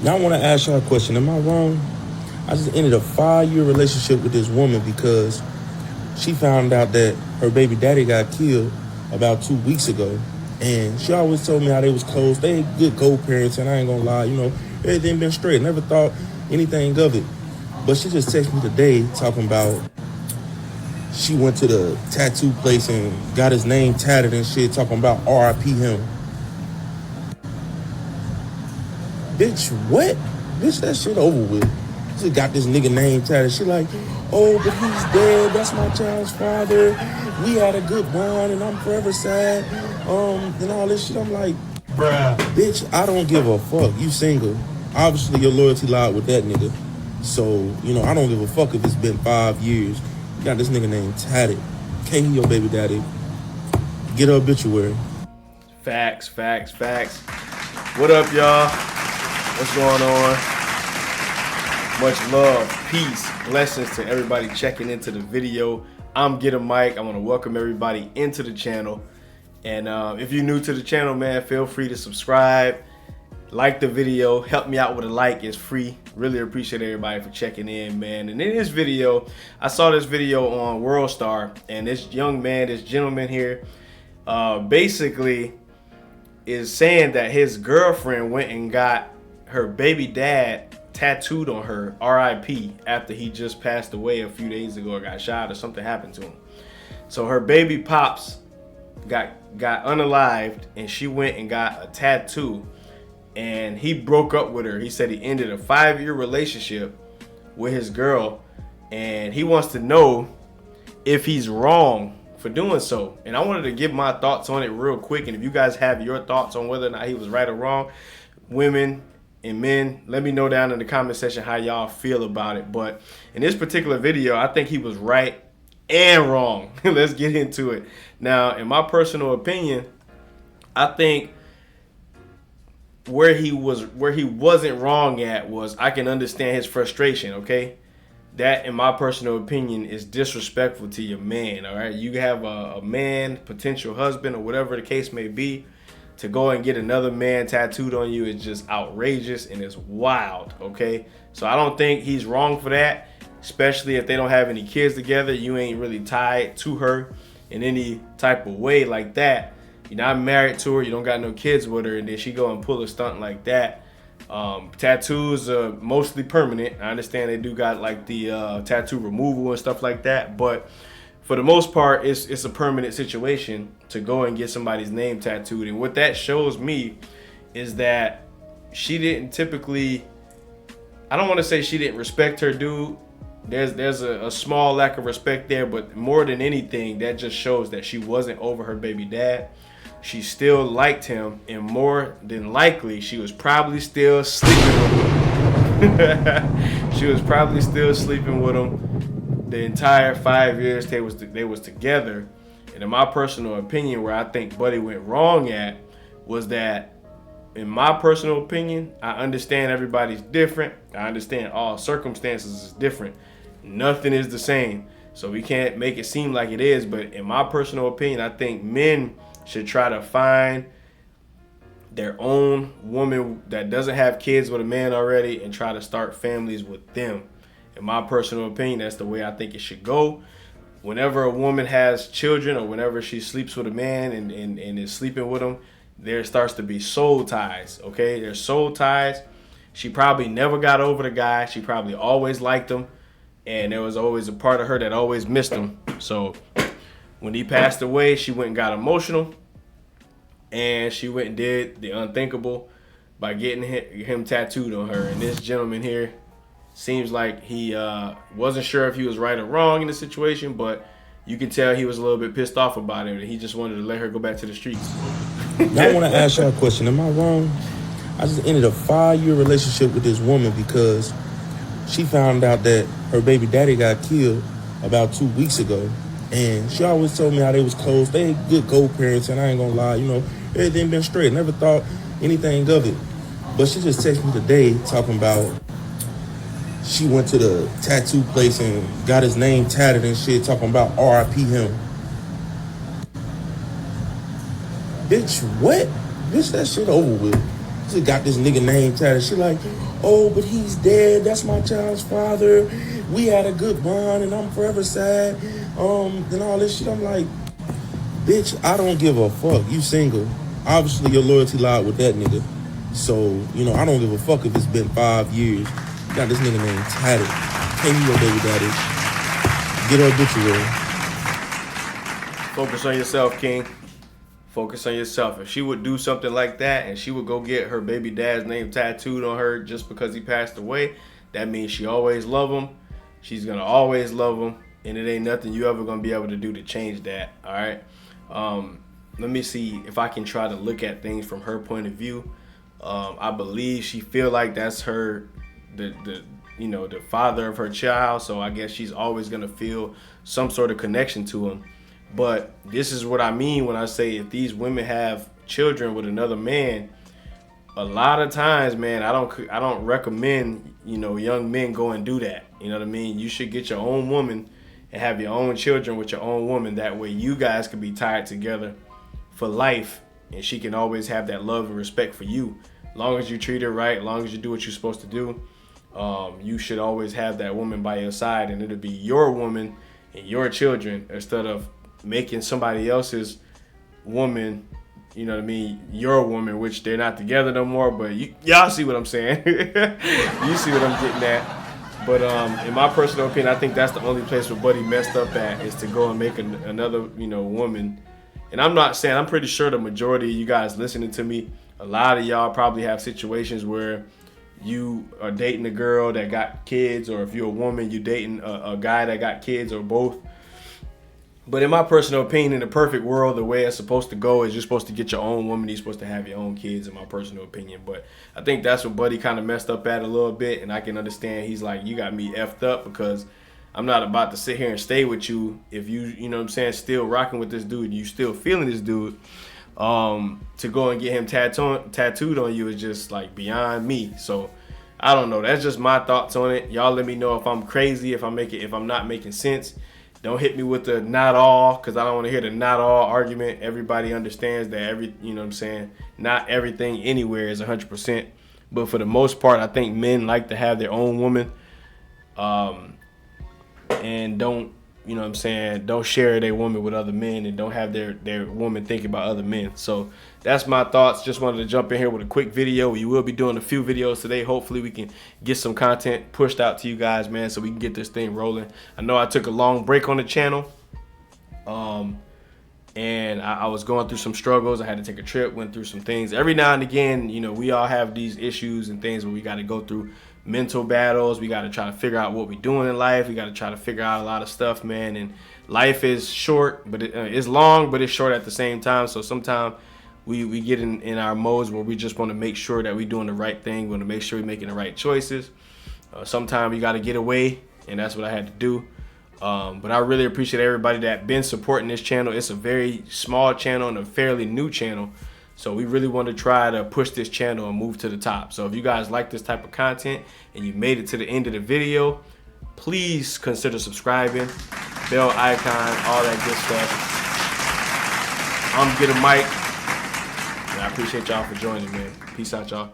Now I want to ask y'all a question. Am I wrong? I just ended a 5-year relationship with this woman because she found out that her baby daddy got killed about 2 weeks ago. And she always told me how they was close. They good co-parents, and I ain't gonna lie, everything been straight. Never thought anything of it. But she just texted me today talking about she went to the tattoo place and got his name tatted and shit, talking about RIP him. Bitch, what? Bitch, that shit over with. She got this nigga name tatted. She like, oh, but he's dead. That's my child's father. We had a good bond, and I'm forever sad. And all this shit. I'm like, Bruh. bitch, I don't give a fuck. You single. Obviously, your loyalty lied with that nigga. So, I don't give a fuck if it's been 5 years. You got this nigga named tatted. Can't he your baby daddy? Get her obituary. Facts. What up, y'all? What's going on? Much love, peace, blessings to everybody checking into the video. I'm Get a Mic. I want to welcome everybody into the channel. And if you're new to the channel, man, feel free to subscribe, like the video, help me out with a like. It's free. Really appreciate everybody for checking in, man. And in this video, I saw this video on WorldStar, and this young man, this gentleman here, basically is saying that his girlfriend went and got her baby dad tattooed on her, RIP, after he just passed away a few days ago or got shot or something happened to him. So her baby pops got unalived, and she went and got a tattoo, and he broke up with her. He said he ended a 5-year relationship with his girl, and he wants to know if he's wrong for doing so. And I wanted to give my thoughts on it real quick, and if you guys have your thoughts on whether or not he was right or wrong, women and men, let me know down in the comment section how y'all feel about it. But in this particular video, I think he was right and wrong. Let's get into it. Now, in my personal opinion, I think where he wasn't wrong at was, I can understand his frustration, okay? That, in my personal opinion, is disrespectful to your man, all right? You have a man, potential husband, or whatever the case may be, to go and get another man tattooed on you is just outrageous and it's wild, okay? So I don't think he's wrong for that, especially if they don't have any kids together. You ain't really tied to her in any type of way like that. You're not married to her, you don't got no kids with her, and then she go and pull a stunt like that. Tattoos are mostly permanent. I understand they do got like the tattoo removal and stuff like that, but for the most part, it's a permanent situation to go and get somebody's name tattooed. And what that shows me is that she didn't typically, I don't want to say she didn't respect her dude. There's a small lack of respect there, but more than anything, that just shows that she wasn't over her baby dad. She still liked him, and more than likely, she was probably still sleeping with him. She was probably still sleeping with him the entire 5 years they was together. And in my personal opinion, where I think Buddy went wrong at was that, in my personal opinion, I understand everybody's different. I understand all circumstances is different. Nothing is the same. So we can't make it seem like it is. But in my personal opinion, I think men should try to find their own woman that doesn't have kids with a man already and try to start families with them. In my personal opinion, that's the way I think it should go. Whenever a woman has children, or whenever she sleeps with a man and is sleeping with him, there starts to be soul ties, okay? There's soul ties. She probably never got over the guy. She probably always liked him, and there was always a part of her that always missed him. So when he passed away, she went and got emotional, and she went and did the unthinkable by getting him tattooed on her. And this gentleman here seems like he wasn't sure if he was right or wrong in the situation, but you can tell he was a little bit pissed off about it, and he just wanted to let her go back to the streets. Now I want to ask y'all a question. Am I wrong? I just ended a 5-year relationship with this woman because she found out that her baby daddy got killed about 2 weeks ago. And she always told me how they was close. They good co-parents, and I ain't gonna lie, everything been straight. Never thought anything of it. But she just texted me today talking about she went to the tattoo place and got his name tatted and shit, talking about RIP him. Bitch, what? Bitch, that shit over with. She got this nigga name tatted. She like, oh, but he's dead. That's my child's father. We had a good bond, and I'm forever sad. And all this shit. I'm like, bitch, I don't give a fuck. You single. Obviously, your loyalty lied with that nigga. So, you know, I don't give a fuck if it's been 5 years. You got this nigga name tatted. Can't you your baby daddy? Get her obituary. Focus on yourself, King. Focus on yourself. If she would do something like that and she would go get her baby dad's name tattooed on her just because he passed away, that means she always love him. She's going to always love him. And it ain't nothing you ever going to be able to do to change that. All right. Let me see if I can try to look at things from her point of view. I believe she feel like that's her, the father of her child. So I guess she's always going to feel some sort of connection to him. But this is what I mean when I say if these women have children with another man, a lot of times, man, I don't recommend, young men go and do that. You know what I mean? You should get your own woman and have your own children with your own woman. That way you guys can be tied together for life, and she can always have that love and respect for you. As long as you treat her right, as long as you do what you're supposed to do, you should always have that woman by your side, and it'll be your woman and your children instead of making somebody else's woman, you know what I mean, your woman, which they're not together no more, but y'all see what I'm saying. You see what I'm getting at. But in my personal opinion, I think that's the only place where Buddy messed up at, is to go and make another, woman. And I'm not saying, I'm pretty sure the majority of you guys listening to me, a lot of y'all probably have situations where you are dating a girl that got kids, or if you're a woman, you're dating a guy that got kids, or both. But in my personal opinion, in the perfect world, the way it's supposed to go is you're supposed to get your own woman. You're supposed to have your own kids, in my personal opinion. But I think that's what Buddy kind of messed up at a little bit. And I can understand. He's like, you got me effed up because I'm not about to sit here and stay with you if you know what I'm saying, still rocking with this dude, you still feeling this dude. To go and get him tattooed on you is just like beyond me. So I don't know. That's just my thoughts on it. Y'all let me know if I'm crazy, if I'm not making sense. Don't hit me with the not all, because I don't want to hear the not all argument. Everybody understands that not everything anywhere is 100%. But for the most part, I think men like to have their own woman, and don't share their woman with other men, and don't have their woman thinking about other men. So that's my thoughts. Just wanted to jump in here with a quick video. We will be doing a few videos today. Hopefully we can get some content pushed out to you guys, man, so we can get this thing rolling. I know I took a long break on the channel, and I was going through some struggles. I had to take a trip, went through some things. Every now and again, we all have these issues and things where we got to go through mental battles. We got to try to figure out what we're doing in life. We got to try to figure out a lot of stuff, man. And life is short, but it's long, but it's short at the same time. So sometimes we get in our modes where we just want to make sure that we're doing the right thing. We want to make sure we're making the right choices. Sometimes you got to get away, and that's what I had to do. But I really appreciate everybody that been supporting this channel. It's a very small channel and a fairly new channel. So we really want to try to push this channel and move to the top. So if you guys like this type of content and you made it to the end of the video, please consider subscribing, bell icon, all that good stuff. I'm Get a Mic, and I appreciate y'all for joining, man. Peace out, y'all.